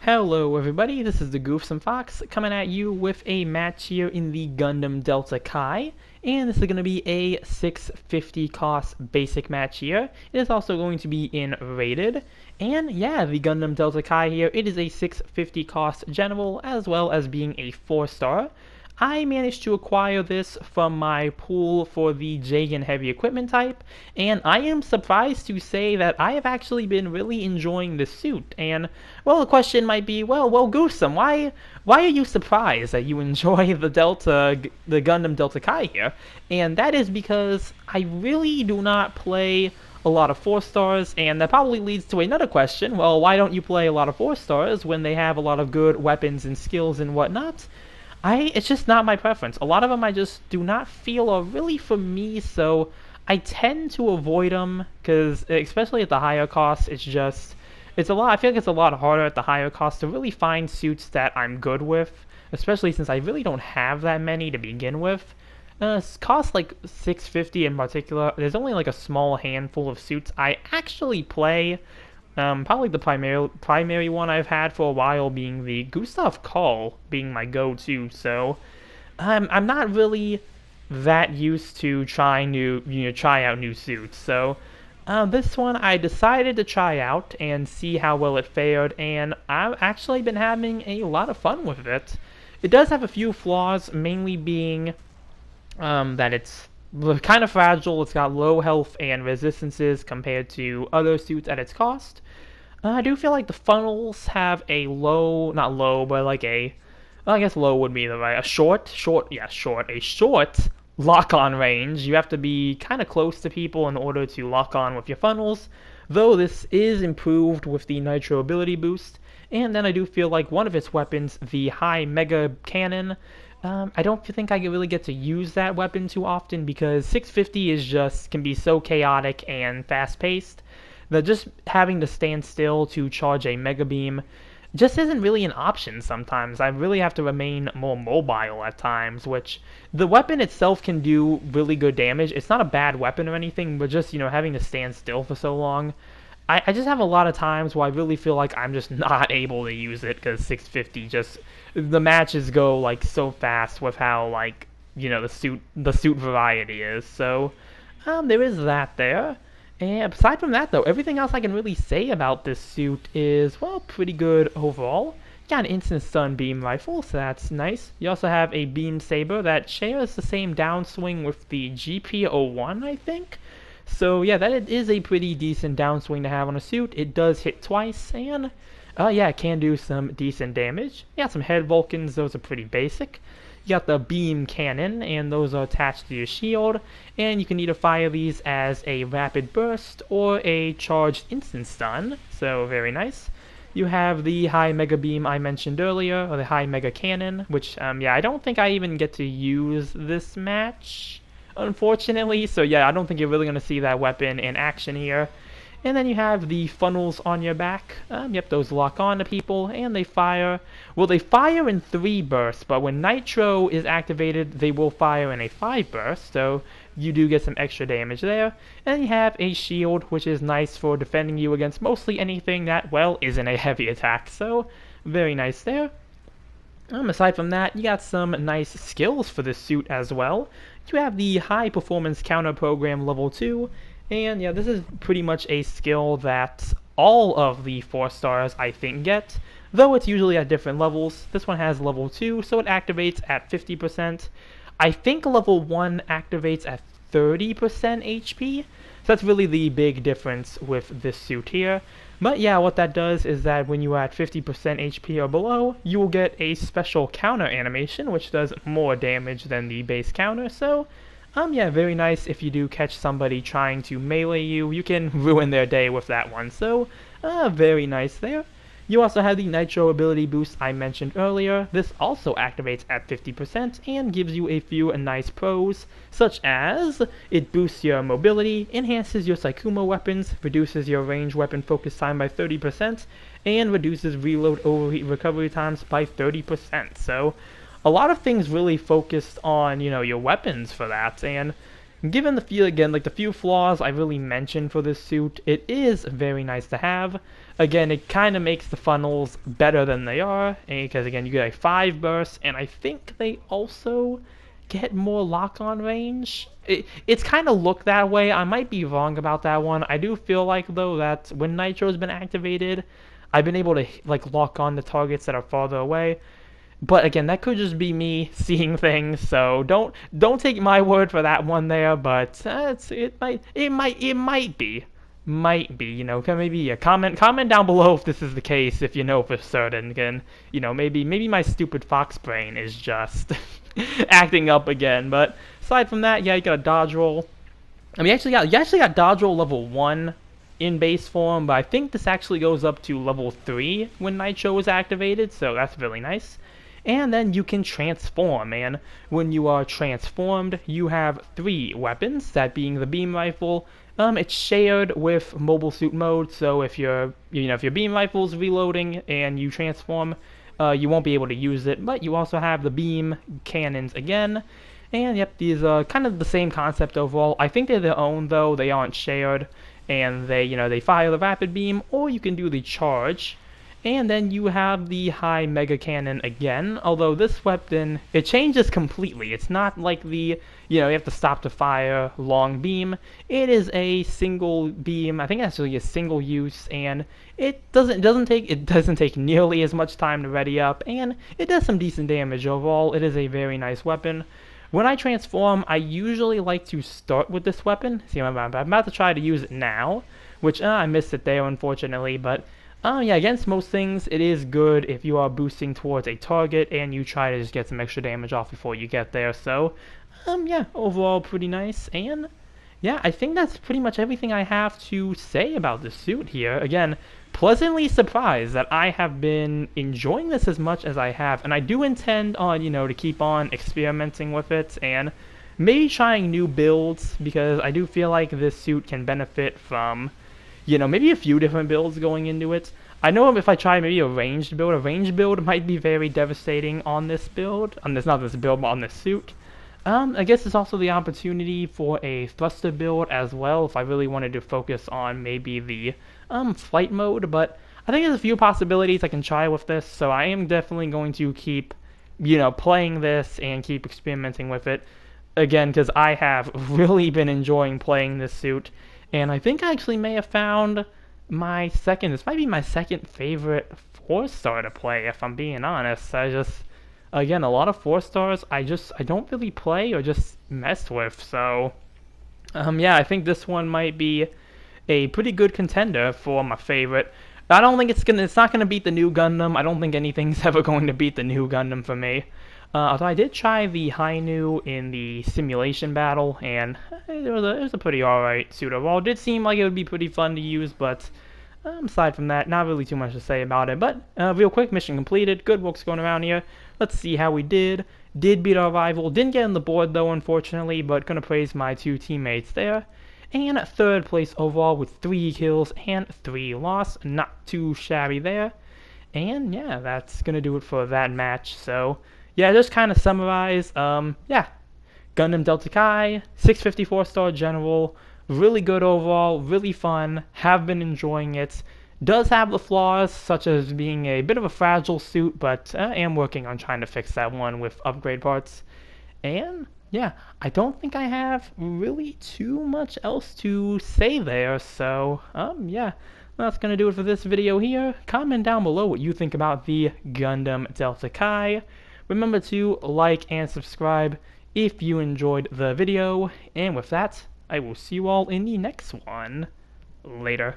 Hello everybody, this is the Goofsome Fox coming at you with a match here in the Gundam Delta Kai, and this is going to be a 650 cost basic match here. It is also going to be in rated, and yeah, the Gundam Delta Kai here, it is a 650 cost general as well as being a 4-star. I managed to acquire this from my pool for the Jagan heavy equipment type, and I am surprised to say that I have actually been really enjoying this suit. And well, the question might be, well, Goosum, why are you surprised that you enjoy the Gundam Delta Kai here? And that is because I really do not play a lot of 4-stars, and that probably leads to another question. Well, why don't you play a lot of 4-stars when they have a lot of good weapons and skills and whatnot? It's just not my preference. A lot of them I just do not feel are really for me, so I tend to avoid them, because especially at the higher cost, it's a lot, I feel like it's a lot harder at the higher cost to really find suits that I'm good with, especially since I really don't have that many to begin with. Cost like 650 in particular. There's only like a small handful of suits I actually play. Probably the primary one I've had for a while being the Gustav Call being my go-to, so I'm not really that used to trying to try out new suits. So this one I decided to try out and see how well it fared, and I've actually been having a lot of fun with it. It does have a few flaws, mainly being that it's kind of fragile. It's got low health and resistances compared to other suits at its cost. I do feel like the funnels have a not low, but like well, I guess low would be a short lock-on range. You have to be kind of close to people in order to lock on with your funnels, though this is improved with the Nitro ability boost. And then I do feel like one of its weapons, the high mega cannon, I don't think I really get to use that weapon too often because 650 can be so chaotic and fast-paced that just having to stand still to charge a mega beam just isn't really an option sometimes. I really have to remain more mobile at times, which the weapon itself can do really good damage. It's not a bad weapon or anything, but just, having to stand still for so long, I just have a lot of times where I really feel like I'm just not able to use it because 650 the matches go like so fast with how the suit variety is. So there is that there. And aside from that though, everything else I can really say about this suit is, well, pretty good overall. You got an instant stun beam rifle, so that's nice. You also have a beam saber that shares the same downswing with the GP01, I think. So yeah, that is a pretty decent downswing to have on a suit. It does hit twice, and yeah, it can do some decent damage. You got some head Vulcans, those are pretty basic. You got the beam cannon, and those are attached to your shield, and you can either fire these as a rapid burst or a charged instant stun, so very nice. You have the high mega beam I mentioned earlier, or the high mega cannon, which yeah, I don't think I even get to use this match, unfortunately, so yeah, I don't think you're really going to see that weapon in action here. And then you have the funnels on your back. Yep, those lock on to people, and they fire. Well, they fire in 3 bursts, but when Nitro is activated, they will fire in a 5 burst, so you do get some extra damage there. And you have a shield, which is nice for defending you against mostly anything that, well, isn't a heavy attack, so very nice there. Aside from that, you got some nice skills for this suit as well. You have the High Performance Counter Program Level 2, and yeah, this is pretty much a skill that all of the 4-stars I think get, though it's usually at different levels. This one has level 2, so it activates at 50%. I think level 1 activates at 30% HP, so that's really the big difference with this suit here. But yeah, what that does is that when you are at 50% HP or below, you will get a special counter animation, which does more damage than the base counter, so yeah, very nice if you do catch somebody trying to melee you. You can ruin their day with that one, so very nice there. You also have the Nitro ability boost I mentioned earlier. This also activates at 50% and gives you a few nice pros, such as it boosts your mobility, enhances your Saikuma weapons, reduces your range weapon focus time by 30%, and reduces reload overheat recovery times by 30%. So a lot of things really focused on, your weapons for that, and given the few, again, like the few flaws I really mentioned for this suit, it is very nice to have. Again, it kind of makes the funnels better than they are, because again, you get a 5 burst, and I think they also get more lock-on range. It's kind of looked that way. I might be wrong about that one. I do feel like, though, that when Nitro's been activated, I've been able to like lock on the targets that are farther away. But again, that could just be me seeing things, so don't take my word for that one there. But it might be, you know, maybe a comment down below if this is the case, if you know for certain. Again, you know, maybe my stupid fox brain is just acting up again. But aside from that, yeah, you got a dodge roll. I mean, you actually got dodge roll level 1 in base form, but I think this actually goes up to level 3 when Nitro is activated, so that's really nice. And then you can transform, and when you are transformed, you have 3 weapons, that being the beam rifle. It's shared with mobile suit mode, so if your beam rifle's reloading and you transform, you won't be able to use it, but you also have the beam cannons again. And yep, these are kind of the same concept overall. I think they're their own though, they aren't shared, and they fire the rapid beam, or you can do the charge. And then you have the high mega cannon again, although this weapon, it changes completely. It's not like the, you have to stop to fire long beam. It is a single beam. I think actually a single use, and it doesn't take nearly as much time to ready up, and it does some decent damage overall. It is a very nice weapon. When I transform, I usually like to start with this weapon. See, I'm about to try to use it now, which I missed it there unfortunately, but yeah, against most things, it is good if you are boosting towards a target and you try to just get some extra damage off before you get there. So, yeah, overall pretty nice. And yeah, I think that's pretty much everything I have to say about this suit here. Again, pleasantly surprised that I have been enjoying this as much as I have, and I do intend on, to keep on experimenting with it and maybe trying new builds, because I do feel like this suit can benefit from maybe a few different builds going into it. I know if I try maybe a ranged build might be very devastating on this build. Not this build, but on this suit. I guess it's also the opportunity for a thruster build as well, if I really wanted to focus on maybe the flight mode. But I think there's a few possibilities I can try with this, so I am definitely going to keep, playing this and keep experimenting with it. Again, because I have really been enjoying playing this suit. And I think I actually may have found this might be my second favorite 4-star to play, if I'm being honest. Again, a lot of 4-stars I don't really play or just mess with, so, yeah, I think this one might be a pretty good contender for my favorite. I don't think it's not gonna beat the new Gundam. I don't think anything's ever going to beat the new Gundam for me. Although I did try the Hainu in the simulation battle, and it was a pretty alright suit overall. It did seem like it would be pretty fun to use, but aside from that, not really too much to say about it. But real quick, mission completed. Good work's going around here. Let's see how we did. Did beat our rival. Didn't get on the board though, unfortunately, but gonna praise my 2 teammates there. And 3rd place overall with 3 kills and 3 loss. Not too shabby there. And yeah, that's gonna do it for that match. So yeah, just kind of summarize, yeah, Gundam Delta Kai, 654-star general, really good overall, really fun, have been enjoying it. Does have the flaws, such as being a bit of a fragile suit, but I am working on trying to fix that one with upgrade parts. And yeah, I don't think I have really too much else to say there, so, yeah. That's going to do it for this video here. Comment down below what you think about the Gundam Delta Kai. Remember to like and subscribe if you enjoyed the video. And with that, I will see you all in the next one. Later.